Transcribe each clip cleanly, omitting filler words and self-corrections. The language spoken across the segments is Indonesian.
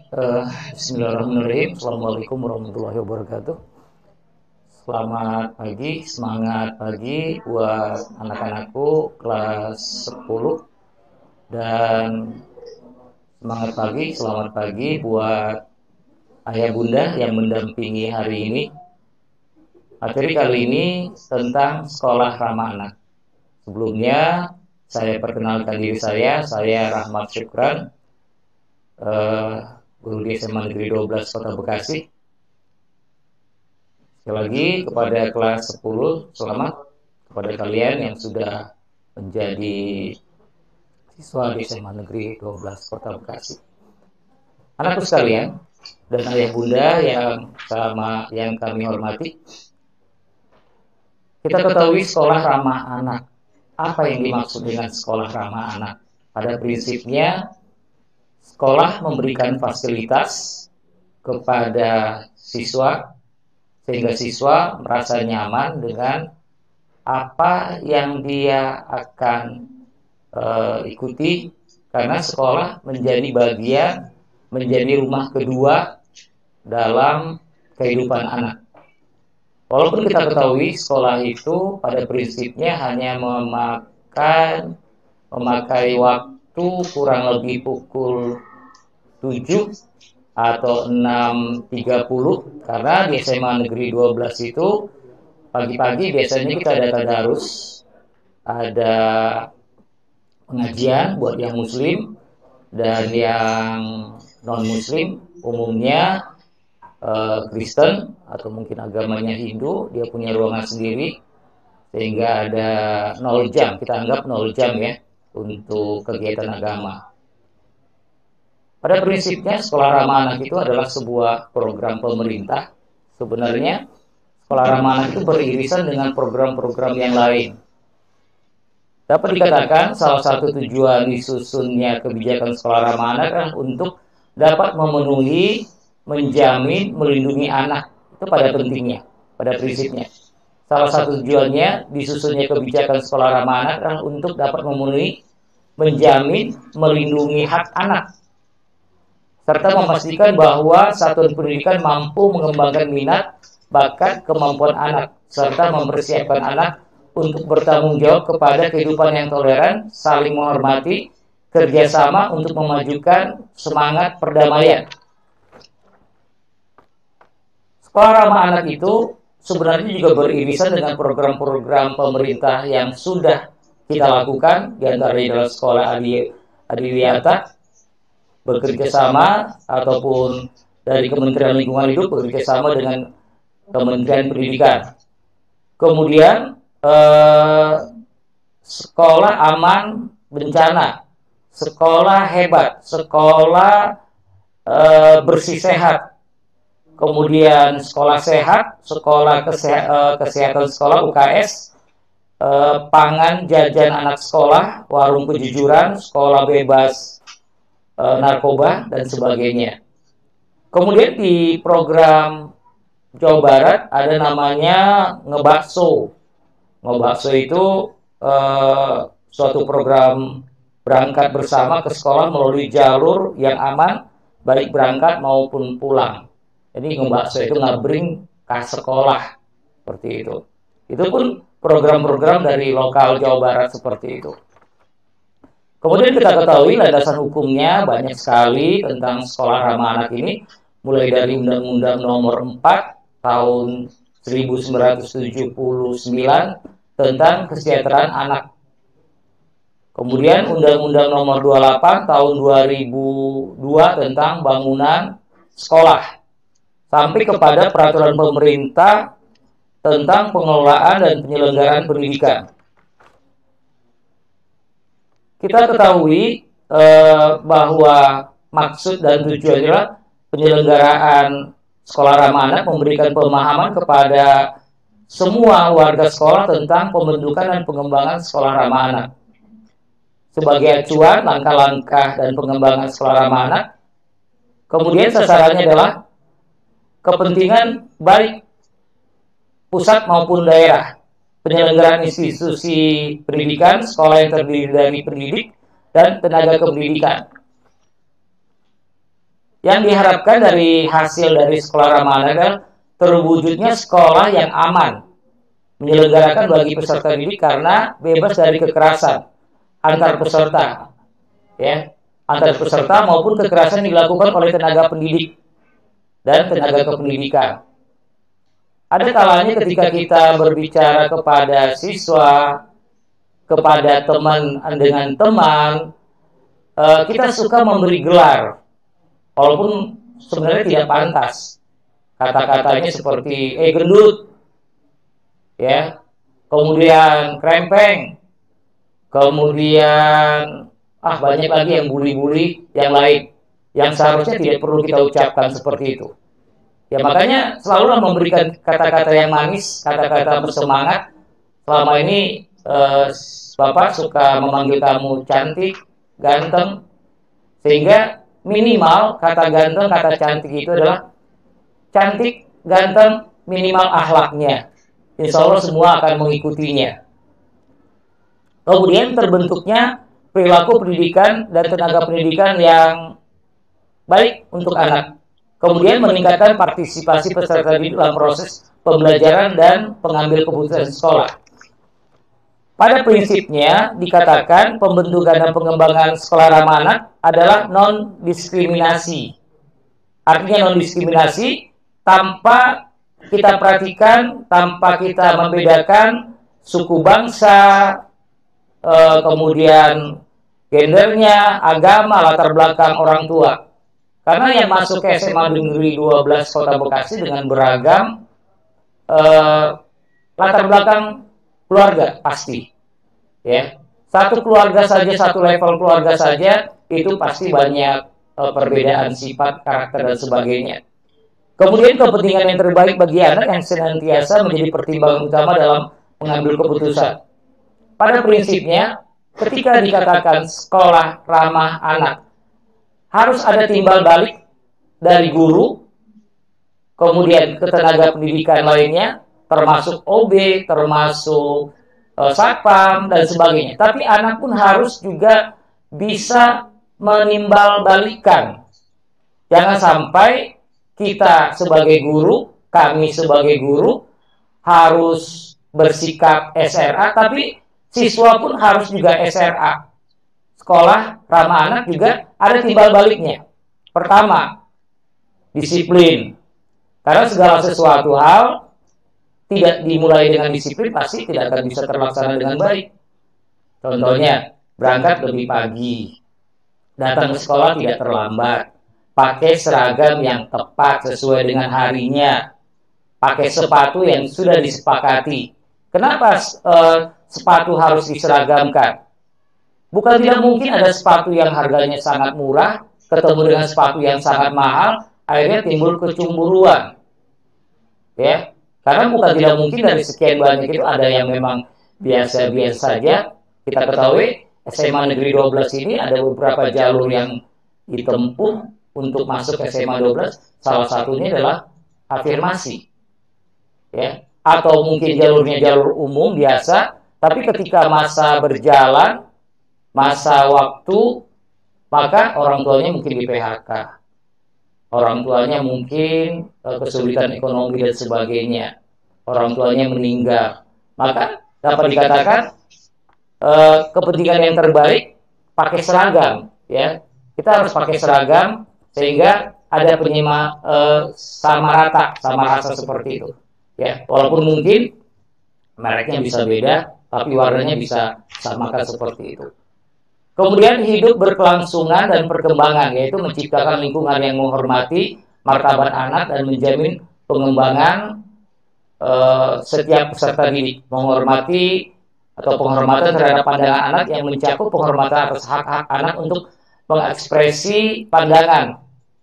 Bismillahirrahmanirrahim. Assalamualaikum warahmatullahi wabarakatuh. Selamat pagi, semangat pagi buat anak-anakku kelas 10 dan selamat pagi buat ayah bunda yang mendampingi hari ini. Materi kali ini tentang sekolah ramah anak. Sebelumnya saya perkenalkan diri saya Rahmat Syukran, guru di SMA Negeri 12 Kota Bekasi. Sekali lagi kepada kelas 10, selamat kepada kalian yang sudah menjadi siswa di SMA Negeri 12 Kota Bekasi. Anakku sekalian dan ayah bunda yang kami hormati, kita ketahui sekolah ramah anak. Apa yang dimaksud dengan sekolah ramah anak? Pada prinsipnya, sekolah memberikan fasilitas kepada siswa sehingga siswa merasa nyaman dengan apa yang dia akan ikuti, karena sekolah menjadi rumah kedua dalam kehidupan anak. Walaupun kita ketahui sekolah itu pada prinsipnya hanya memakai waktu kurang lebih pukul 7 atau 6.30, karena di SMA Negeri 12 itu pagi-pagi biasanya kita ada tadarus, ada pengajian buat yang muslim dan yang non-muslim, umumnya Kristen atau mungkin agamanya Hindu, dia punya ruangan sendiri sehingga ada 0 jam, kita anggap 0 jam ya untuk kegiatan agama. Pada prinsipnya sekolah ramah anak itu adalah sebuah program pemerintah. Sebenarnya sekolah ramah anak itu beririsan dengan program-program yang lain. Dapat dikatakan salah satu tujuan disusunnya kebijakan sekolah ramah anak adalah untuk dapat memenuhi, menjamin, melindungi anak. Itu pada pentingnya, pada prinsipnya. Salah satu tujuannya disusunnya kebijakan sekolah ramah anak adalah untuk dapat memenuhi, menjamin, melindungi hak anak, serta memastikan bahwa satuan pendidikan mampu mengembangkan minat, bakat, kemampuan anak, serta mempersiapkan anak untuk bertanggung jawab kepada kehidupan yang toleran, saling menghormati, kerjasama untuk memajukan semangat perdamaian. Sekolah ramah anak itu sebenarnya juga beririsan dengan program-program pemerintah yang sudah kita lakukan, di antaranya adalah sekolah adiwiyata, bekerjasama ataupun dari Kementerian Lingkungan Hidup bekerjasama dengan Kementerian Pendidikan. Kemudian sekolah aman bencana, sekolah hebat, sekolah bersih sehat. Kemudian sekolah sehat, sekolah kesehatan sekolah UKS, pangan jajan anak sekolah, warung kejujuran, sekolah bebas narkoba, dan sebagainya. Kemudian di program Jawa Barat ada namanya Ngebakso. Ngebakso itu suatu program berangkat bersama ke sekolah melalui jalur yang aman, baik berangkat maupun pulang. Jadi ngebakso itu ngabring ke sekolah, seperti itu. Itu pun program-program dari lokal Jawa Barat seperti itu. Kemudian kita ketahui landasan hukumnya banyak sekali tentang sekolah ramah anak ini, mulai dari Undang-Undang Nomor 4 tahun 1979 tentang kesejahteraan anak. Kemudian Undang-Undang Nomor 28 tahun 2002 tentang bangunan sekolah, sampai kepada peraturan pemerintah tentang pengelolaan dan penyelenggaraan pendidikan. Kita ketahui bahwa maksud dan tujuannya adalah penyelenggaraan sekolah ramah anak memberikan pemahaman kepada semua warga sekolah tentang pembentukan dan pengembangan sekolah ramah anak. Sebagai acuan langkah-langkah dan pengembangan sekolah ramah anak, kemudian sasarannya adalah kepentingan baik pusat maupun daerah, penyelenggaraan institusi pendidikan, sekolah yang terdiri dari pendidik dan tenaga kependidikan. Yang diharapkan dari hasil dari sekolah ramah anak adalah terwujudnya sekolah yang aman, menyelenggarakan bagi peserta didik karena bebas dari kekerasan antar peserta, ya, antar peserta maupun kekerasan dilakukan oleh tenaga pendidik dan tenaga kependidikan. Ada kalanya ketika kita berbicara kepada siswa, kepada teman dengan teman, kita suka memberi gelar, walaupun sebenarnya tidak pantas. Kata-katanya seperti gendut, ya, kemudian krempeng, kemudian banyak lagi yang bully-bully yang lain, yang seharusnya tidak perlu kita ucapkan seperti itu. Ya makanya selalu memberikan kata-kata yang manis, kata-kata bersemangat. Selama ini Bapak suka memanggil kamu cantik, ganteng, sehingga minimal kata ganteng, kata cantik itu adalah cantik, ganteng, minimal akhlaknya. Insya Allah semua akan mengikutinya. Kemudian terbentuknya perilaku pendidikan dan tenaga pendidikan yang baik untuk anak. Kemudian meningkatkan partisipasi peserta didik dalam proses pembelajaran dan pengambil keputusan sekolah. Pada prinsipnya dikatakan pembentukan dan pengembangan sekolah ramah anak adalah non-diskriminasi. Artinya non-diskriminasi tanpa kita perhatikan, tanpa kita membedakan suku bangsa, kemudian gendernya, agama, latar belakang orang tua. Karena yang masuk ke SMA Negeri 12 Kota Bekasi dengan beragam latar belakang keluarga pasti, ya. Satu keluarga saja, satu level keluarga saja itu pasti banyak perbedaan sifat, karakter dan sebagainya. Kemudian kepentingan yang terbaik bagi anak yang senantiasa menjadi pertimbangan utama dalam mengambil keputusan. Pada prinsipnya, ketika dikatakan sekolah ramah anak, harus ada timbal balik dari guru, kemudian ke tenaga pendidikan lainnya, termasuk OB, termasuk satpam dan sebagainya. Tapi anak pun harus juga bisa menimbal balikan. Jangan sampai kita sebagai guru, kami sebagai guru harus bersikap SRA, tapi siswa pun harus juga SRA. Sekolah ramah anak juga ada timbal baliknya. Pertama, disiplin. Karena segala sesuatu hal tidak dimulai dengan disiplin pasti tidak akan bisa terlaksana dengan baik. Contohnya, berangkat lebih pagi, datang ke sekolah tidak terlambat, pakai seragam yang tepat sesuai dengan harinya, pakai sepatu yang sudah disepakati. Kenapa sepatu harus diseragamkan? Bukan tidak mungkin ada sepatu yang harganya sangat murah ketemu dengan sepatu yang sangat mahal, akhirnya timbul kecemburuan. Ya, karena bukan tidak mungkin dari sekian banyak itu ada yang memang biasa-biasa saja. Kita ketahui SMA Negeri 12 ini ada beberapa jalur yang ditempuh untuk masuk SMA 12. Salah satunya adalah afirmasi. Ya, atau mungkin jalurnya jalur umum biasa, tapi ketika masa berjalan, masa waktu, maka orang tuanya mungkin di PHK. Orang tuanya mungkin kesulitan ekonomi dan sebagainya. Orang tuanya meninggal. Maka dapat dikatakan kepentingan yang terbaik pakai seragam, ya. Kita harus pakai seragam sehingga ada sama rata, sama rasa seperti itu. Ya, walaupun mungkin mereknya bisa beda, tapi warnanya bisa samakan seperti itu. Kemudian hidup berkelangsungan dan perkembangan, yaitu menciptakan lingkungan yang menghormati martabat anak dan menjamin pengembangan setiap peserta didik, menghormati atau penghormatan terhadap pandangan anak yang mencakup penghormatan atas hak-hak anak untuk mengekspresi pandangan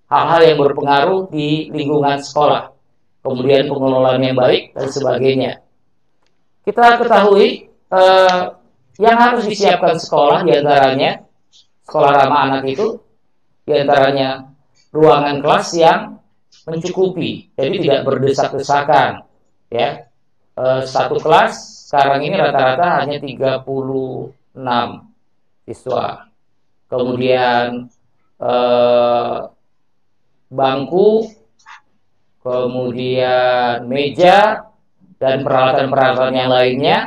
hal-hal yang berpengaruh di lingkungan sekolah, kemudian pengelolaan yang baik dan sebagainya. Kita ketahui yang harus disiapkan sekolah diantaranya sekolah ramah anak itu diantaranya ruangan kelas yang mencukupi, jadi tidak berdesak-desakan, ya. Satu kelas sekarang ini rata-rata hanya 36 siswa. Kemudian bangku, kemudian meja, dan peralatan-peralatan yang lainnya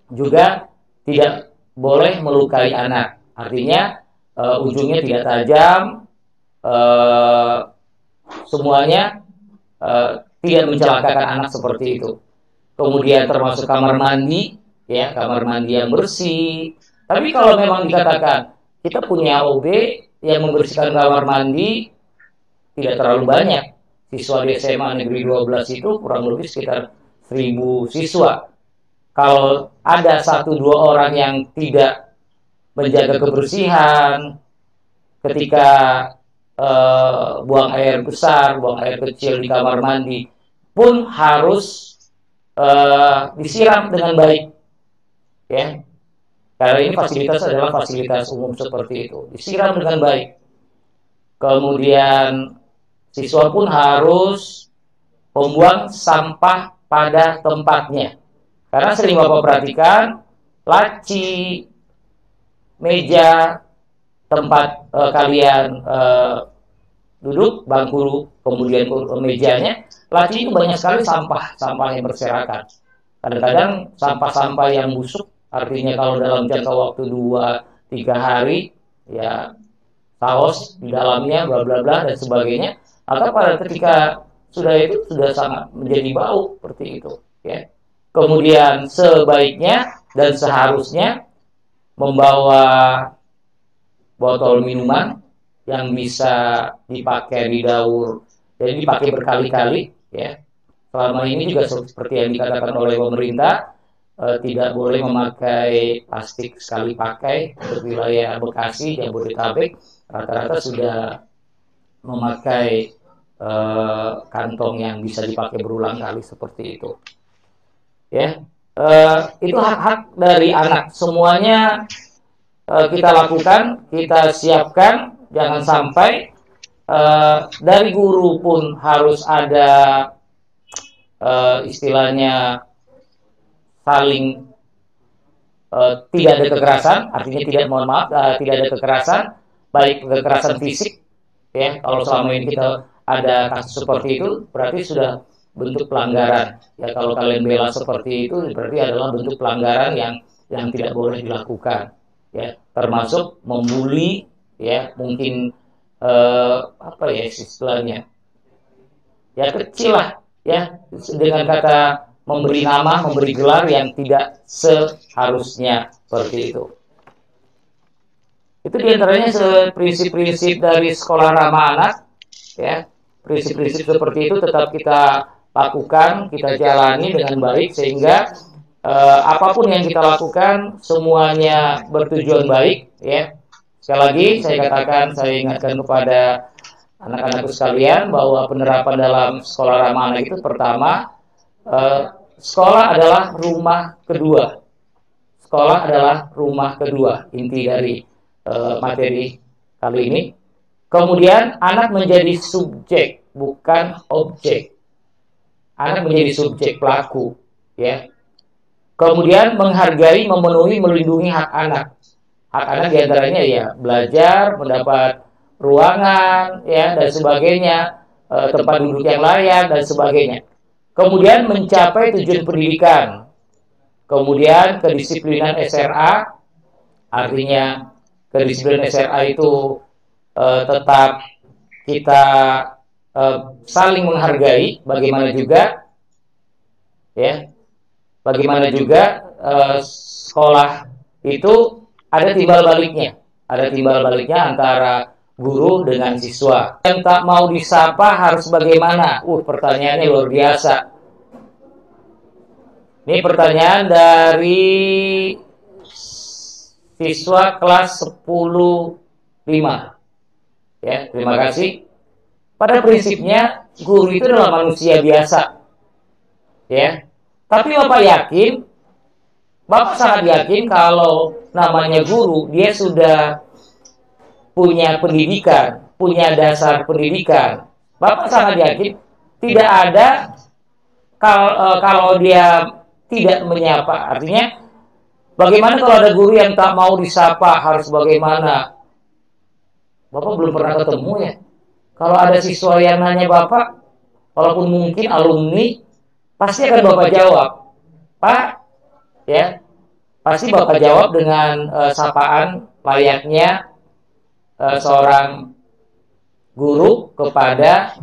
juga tidak boleh melukai anak. Artinya ujungnya tidak tajam, semuanya tidak mencelakakan anak seperti itu. Kemudian termasuk kamar mandi, ya, kamar mandi yang bersih. Tapi kalau memang dikatakan kita punya OB yang membersihkan kamar mandi tidak terlalu banyak. Siswa di SMA Negeri 12 itu kurang lebih sekitar 1.000 siswa. Kalau ada 1-2 orang yang tidak menjaga kebersihan ketika buang air besar, buang air kecil di kamar mandi pun harus disiram dengan baik, ya. Karena ini fasilitas adalah fasilitas umum seperti itu, disiram dengan baik. Kemudian siswa pun harus membuang sampah pada tempatnya. Karena sering Bapak perhatikan, laci, meja, tempat kalian duduk, bangku, kemudian mejanya, laci itu banyak sekali sampah yang berserakan. Kadang-kadang sampah-sampah yang busuk, artinya kalau dalam jangka waktu 2-3 hari, ya saus di dalamnya, bla bla bla dan sebagainya, maka pada ketika sudah itu sudah sangat menjadi bau seperti itu, ya. Kemudian sebaiknya dan seharusnya membawa botol minuman yang bisa dipakai di daur, jadi dipakai berkali-kali, ya. Selama ini juga seperti yang dikatakan oleh pemerintah, tidak boleh memakai plastik sekali pakai. Untuk wilayah Bekasi, Jabodetabek, rata-rata sudah memakai kantong yang bisa dipakai berulang kali seperti itu, ya. Itu hak-hak dari anak, semuanya kita lakukan, kita siapkan. Jangan sampai dari guru pun harus ada istilahnya saling tidak ada kekerasan, artinya tidak, mohon maaf, tidak ada kekerasan, baik kekerasan fisik, ya. Kalau selama ini kita ada kasus seperti itu, berarti sudah bentuk pelanggaran, ya. Kalau kalian bela seperti itu, berarti adalah bentuk pelanggaran yang tidak boleh dilakukan, ya. Termasuk membuli, ya, mungkin apa ya istilahnya, ya kecil lah, ya, dengan kata memberi nama, memberi gelar yang tidak seharusnya seperti itu. Itu diantaranya prinsip-prinsip dari sekolah ramah anak, ya. Prinsip-prinsip seperti itu tetap kita lakukan, kita jalani dengan baik, sehingga apapun yang kita lakukan semuanya bertujuan baik, ya. Sekali lagi saya katakan, saya ingatkan kepada anak-anakku sekalian bahwa penerapan dalam sekolah ramah anak itu pertama, sekolah adalah rumah kedua. Sekolah adalah rumah kedua, inti dari materi kali ini. Kemudian anak menjadi subjek, bukan objek. Anak menjadi subjek, pelaku, ya. Kemudian menghargai, memenuhi, melindungi hak anak. Hak anak diantaranya ya belajar, mendapat ruangan, ya, dan sebagainya, tempat duduk yang layak dan sebagainya. Kemudian mencapai tujuan pendidikan. Kemudian kedisiplinan SRA, artinya kedisiplinan SRA itu tetap kita saling menghargai. Bagaimana juga, ya, bagaimana juga sekolah itu ada timbal baliknya. Ada timbal baliknya antara guru dengan siswa. Yang tak mau disapa harus bagaimana? Pertanyaannya luar biasa. Ini pertanyaan dari siswa kelas 10-5. Ya, terima kasih. Pada prinsipnya guru itu adalah manusia biasa, ya. Tapi Bapak sangat yakin kalau namanya guru, dia sudah punya pendidikan, punya dasar pendidikan. Bapak sangat yakin tidak ada kalau dia tidak menyapa. Artinya, bagaimana kalau ada guru yang tak mau disapa, harus bagaimana? Bapak belum pernah ketemu, ya. Kalau ada siswa yang nanya Bapak, walaupun mungkin alumni, pasti akan Bapak jawab, Pak, ya, pasti Bapak jawab dengan sapaan layaknya seorang guru kepada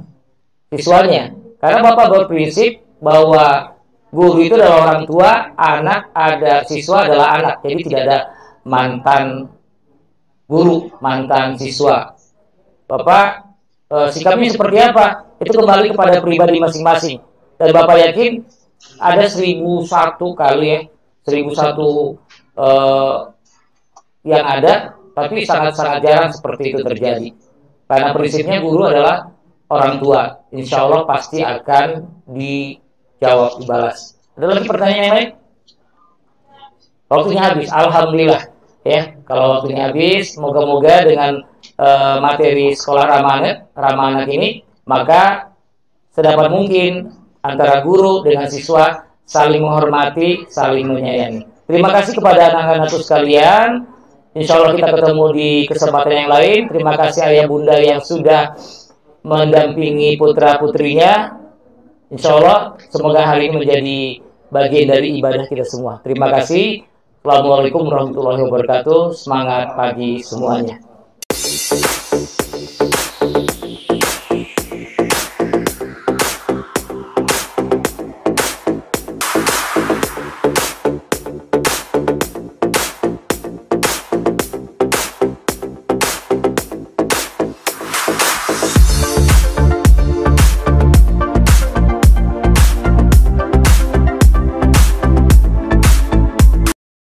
siswanya. Karena Bapak berprinsip bahwa guru itu adalah orang tua, anak ada siswa adalah anak. Jadi tidak ada mantan guru, mantan siswa. Bapak sikapnya seperti apa? Itu kembali kepada pribadi masing-masing. Dan Bapak yakin ada 1001 kali ya, 1001 yang ada, tapi sangat-sangat jarang seperti itu terjadi. Karena prinsipnya guru adalah orang tua. Insya Allah pasti akan dijawab, dibalas. Ada lagi pertanyaan yang lain? Waktunya habis, alhamdulillah. Ya, kalau waktunya habis, moga-moga dengan materi sekolah ramah anak ini, maka sedapat mungkin antara guru dengan siswa saling menghormati, saling menyayangi. Terima kasih kepada anak-anakku sekalian. Insya Allah kita ketemu di kesempatan yang lain. Terima kasih ayah bunda yang sudah mendampingi putra-putrinya. Insya Allah semoga hari ini menjadi bagian dari ibadah kita semua. Terima kasih. Assalamualaikum warahmatullahi wabarakatuh. Semangat pagi semuanya.